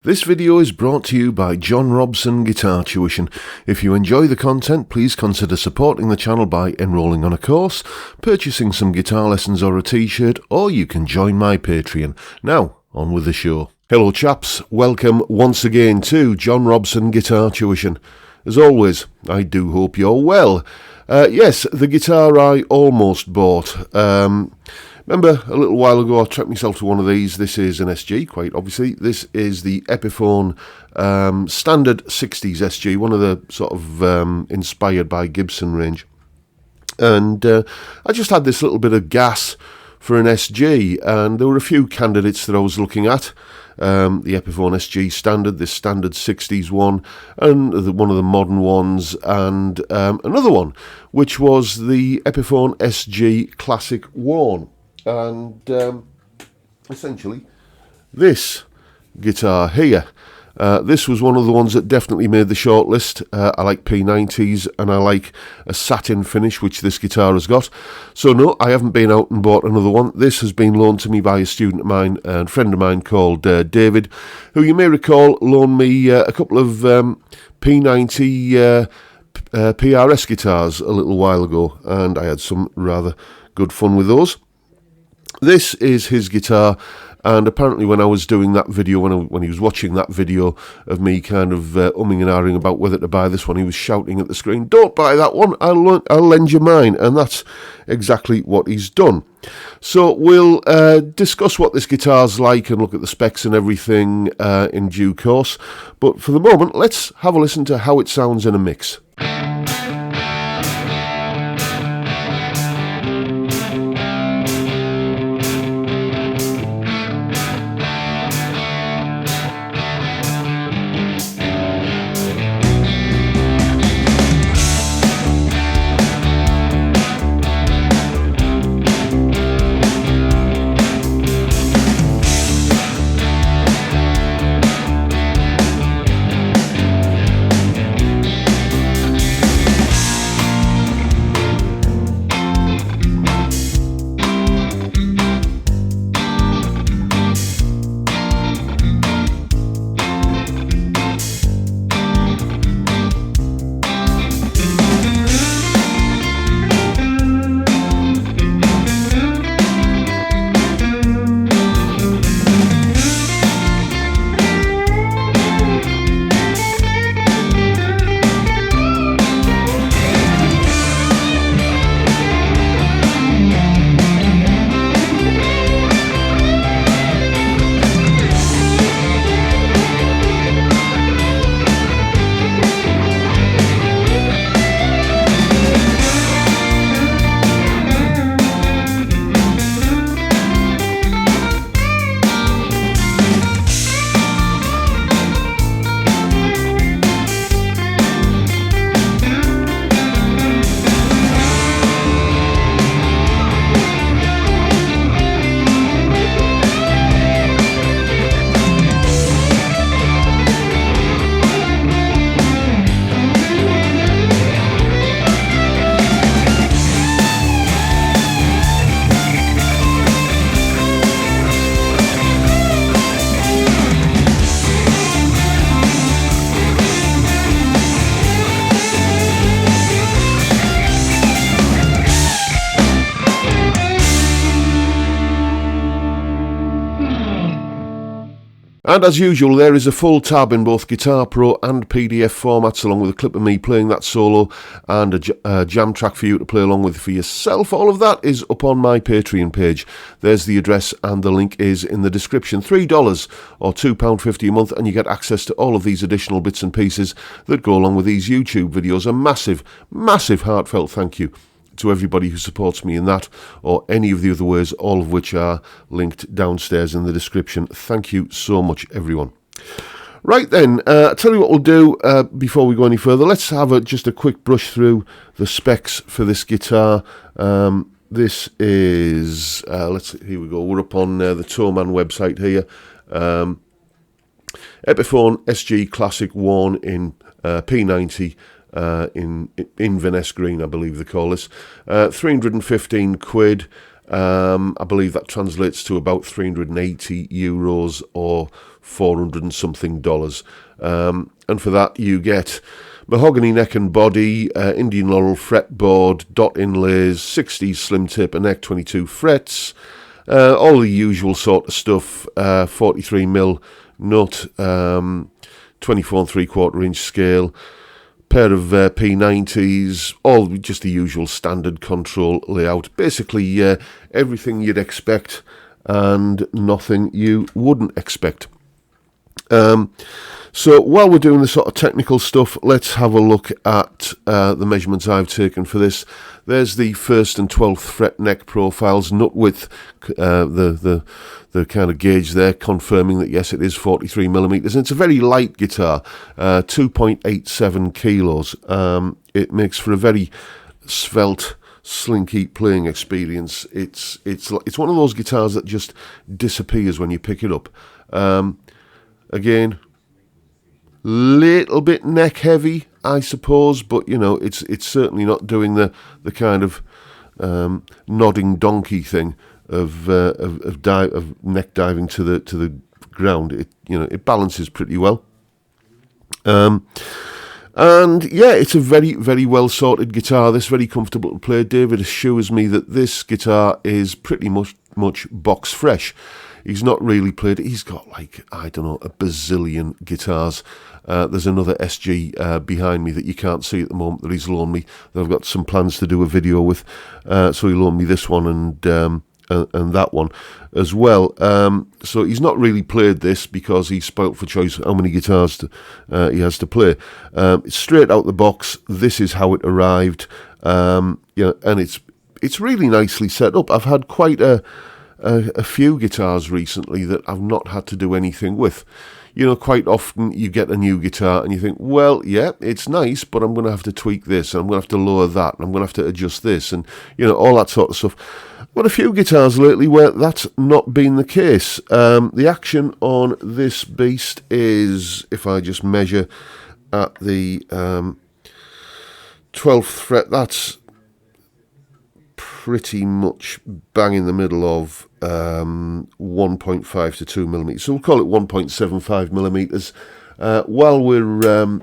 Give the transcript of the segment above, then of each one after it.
This video is brought to you by John Robson Guitar Tuition. If you enjoy the content, please consider supporting the channel by enrolling on a course, purchasing some guitar lessons or a t-shirt, or you can join my Patreon. Now, on with the show. Hello chaps, welcome once again to John Robson Guitar Tuition. As always, I do hope you're well. Yes, the guitar I almost bought. Remember, a little while ago I treated myself to one of these. This is an SG, quite obviously. This is the Epiphone standard 60s SG, one of the sort of inspired by Gibson range. And I just had this little bit of gas for an SG, and there were a few candidates that I was looking at. The Epiphone SG standard, this standard 60s one, and one of the modern ones, and another one, which was the Epiphone SG Classic Worn. And essentially this guitar here, this was one of the ones that definitely made the shortlist. I like P90s and I like a satin finish, which this guitar has got. So no, I haven't been out and bought another one. This has been loaned to me by a student of mine and friend of mine called David, who you may recall loaned me a couple of P90 PRS guitars a little while ago, and I had some rather good fun with those. This is his guitar, and apparently when I was doing that video, when he was watching that video of me kind of umming and ahhing about whether to buy this one, he was shouting at the screen, "Don't buy that one, I'll lend you mine," and that's exactly what he's done. So we'll discuss what this guitar's like and look at the specs and everything in due course, but for the moment, let's have a listen to how it sounds in a mix. And as usual, there is a full tab in both Guitar Pro and PDF formats, along with a clip of me playing that solo and a jam track for you to play along with for yourself. All of that is up on my Patreon page. There's the address and the link is in the description. $3 or £2.50 a month, and you get access to all of these additional bits and pieces that go along with these YouTube videos. A massive, massive heartfelt thank you to everybody who supports me in that or any of the other ways, all of which are linked downstairs in the description. Thank you so much, everyone. Right then, I'll tell you what we'll do before we go any further. Let's have just a quick brush through the specs for this guitar. This is, here we go, we're up on the Toman website here. Epiphone SG Classic Worn in P90 in Venice green, I believe they call this. 315 quid. I believe that translates to about €380 or 400 and something dollars. And for that you get mahogany neck and body, Indian laurel fretboard, dot inlays, 60s slim tip, a neck, 22 frets, all the usual sort of stuff, 43mm nut, 24 3/4 inch scale, pair of P90s, all just the usual standard control layout. Basically everything you'd expect and nothing you wouldn't expect. So while we're doing the sort of technical stuff, let's have a look at the measurements I've taken for this. There's the 1st and 12th fret neck profiles, nut width, the kind of gauge there, confirming that yes, it is 43mm, and it's a very light guitar, 2.87 kilos. It makes for a very svelte, slinky playing experience. It's one of those guitars that just disappears when you pick it up. Again, little bit neck heavy, I suppose, but you know, it's certainly not doing the kind of nodding donkey thing of neck diving to the ground. It balances pretty well. And yeah, it's a very, very well sorted guitar. This very comfortable to play. David assures me that this guitar is pretty much box fresh. He's not really played it. He's got like, I don't know, a bazillion guitars. There's another SG behind me that you can't see at the moment that he's loaned me, that I've got some plans to do a video with. So he loaned me this one and that one as well. So he's not really played this because he's spoilt for choice how many guitars he has to play. Straight out the box, this is how it arrived. And it's really nicely set up. I've had quite a few guitars recently that I've not had to do anything with. You know, quite often you get a new guitar and you think, well, yeah, it's nice, but I'm going to have to tweak this, and I'm going to have to lower that, and I'm going to have to adjust this, and, you know, all that sort of stuff. But a few guitars lately where that's not been the case. The action on this beast is, if I just measure at the 12th fret, that's pretty much bang in the middle of 1.5 to 2 millimeters. So we'll call it 1.75 millimeters. While we're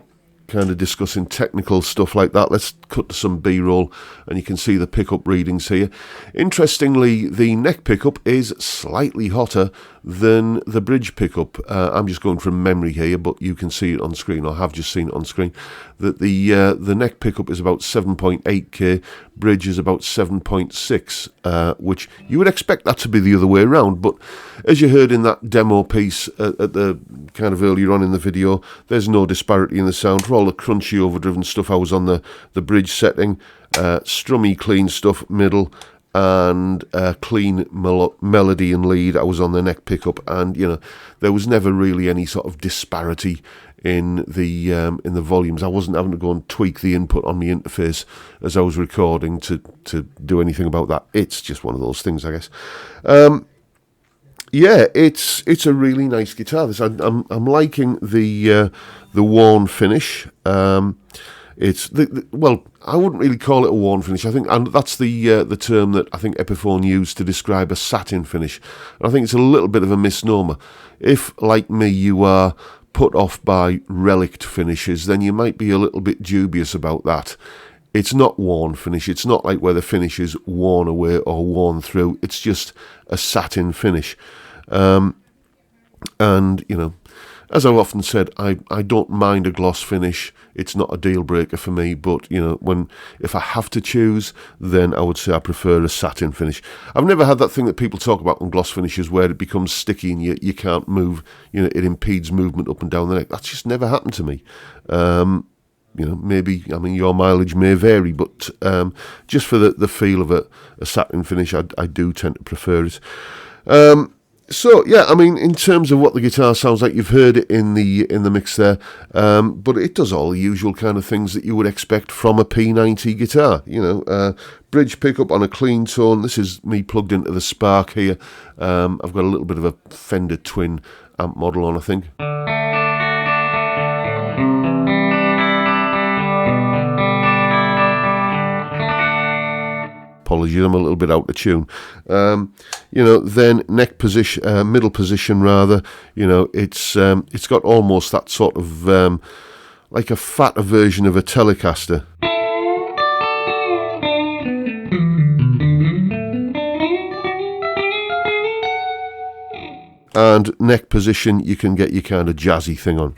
kind of discussing technical stuff like that, let's cut to some B-roll, and you can see the pickup readings here. Interestingly, the neck pickup is slightly hotter than the bridge pickup. I'm just going from memory here, but you can see it on screen, or have just seen it on screen, that the neck pickup is about 7.8K, bridge is about 7.6, which you would expect that to be the other way around, but as you heard in that demo piece at the kind of earlier on in the video, there's no disparity in the sound. For all the crunchy overdriven stuff, I was on the bridge setting, strummy clean stuff middle, and clean melody and lead I was on the neck pickup, and you know, there was never really any sort of disparity in the volumes. I wasn't having to go and tweak the input on the interface as I was recording to do anything about that. It's just one of those things, I guess. Yeah, it's a really nice guitar. This I'm liking the worn finish. It's well, I wouldn't really call it a worn finish. I think, and that's the term that I think Epiphone used to describe a satin finish. And I think it's a little bit of a misnomer. If, like me, you are put off by relict finishes, then you might be a little bit dubious about that. It's not worn finish. It's not like where the finish is worn away or worn through. It's just a satin finish. And, you know, as I've often said, I don't mind a gloss finish. It's not a deal breaker for me, but, you know, if I have to choose, then I would say I prefer a satin finish. I've never had that thing that people talk about on gloss finishes where it becomes sticky and you can't move, you know, it impedes movement up and down the neck. That's just never happened to me. You know, maybe, I mean, your mileage may vary, but just for the feel of a satin finish, I do tend to prefer it. So yeah, I mean, in terms of what the guitar sounds like, you've heard it in the mix there, but it does all the usual kind of things that you would expect from a P90 guitar. You know, bridge pickup on a clean tone. This is me plugged into the Spark here. I've got a little bit of a Fender Twin amp model on, I think. apologies, I'm a little bit out of tune. Then neck position, middle position rather, it's got almost that sort of like a fatter version of a Telecaster. And neck position, you can get your kind of jazzy thing on.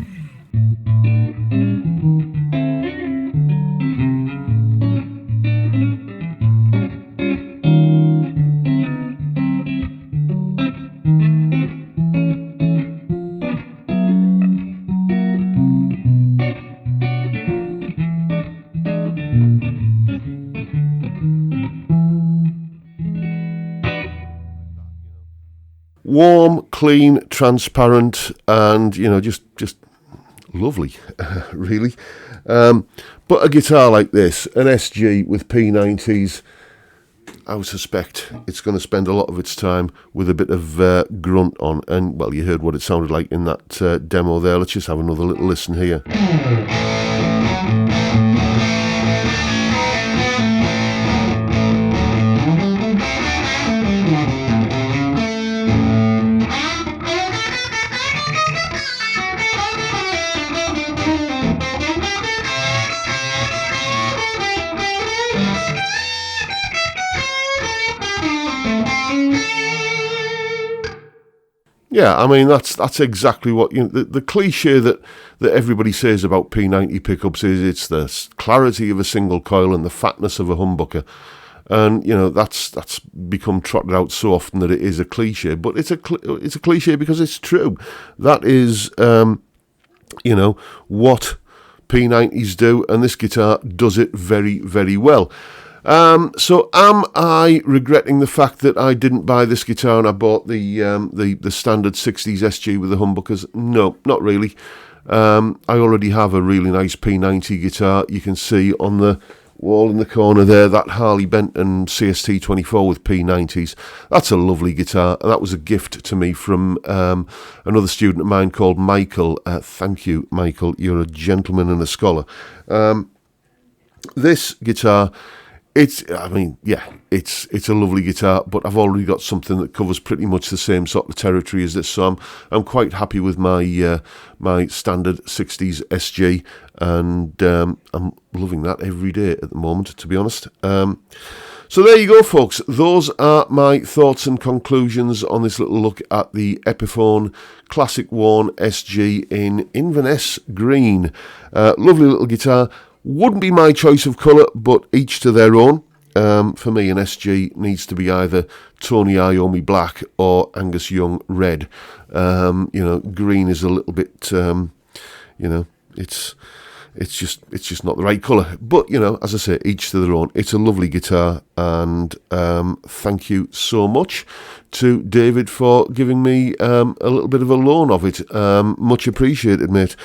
Warm, clean, transparent, and just lovely, really. But a guitar like this, an SG with P90s, I would suspect it's going to spend a lot of its time with a bit of grunt on. And well, you heard what it sounded like in that demo there. Let's just have another little listen here. Yeah, I mean, that's exactly what, the cliche that everybody says about P90 pickups is it's the clarity of a single coil and the fatness of a humbucker. And, that's become trotted out so often that it is a cliche. But it's a cliche because it's true. That is, what P90s do, and this guitar does it very, very well. So am I regretting the fact that I didn't buy this guitar and I bought the standard 60s SG with the humbuckers? No, not really. I already have a really nice P90 guitar. You can see on the wall in the corner there that Harley Benton CST24 with P90s. That's a lovely guitar, and that was a gift to me from another student of mine called Michael. Thank you, Michael. You're a gentleman and a scholar. This guitar, it's a lovely guitar, but I've already got something that covers pretty much the same sort of territory as this, so I'm quite happy with my my standard 60s SG, and I'm loving that every day at the moment, to be honest. So there you go, folks. Those are my thoughts and conclusions on this little look at the Epiphone Classic Worn SG in Inverness Green. Lovely little guitar. Wouldn't be my choice of colour, but each to their own. For me, an SG needs to be either Tony Iommi black or Angus Young red. Green is a little bit, it's just not the right colour. But, as I say, each to their own. It's a lovely guitar, and thank you so much to David for giving me a little bit of a loan of it. Much appreciated, mate.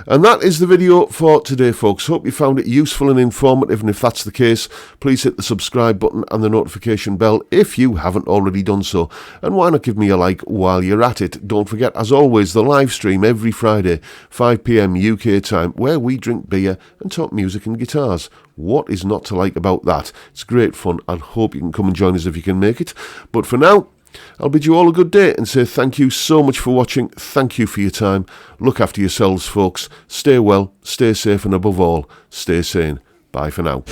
And that is the video for today, folks. Hope you found it useful and informative, and if that's the case, please hit the subscribe button and the notification bell if you haven't already done so. And why not give me a like while you're at it? Don't forget, as always, the live stream every Friday, 5 p.m. UK time, where we drink beer and talk music and guitars. What is not to like about that? It's great fun, and hope you can come and join us if you can make it. But for now, I'll bid you all a good day and say thank you so much for watching. Thank you for your time. Look after yourselves, folks. Stay well, stay safe, and above all, stay sane. Bye for now.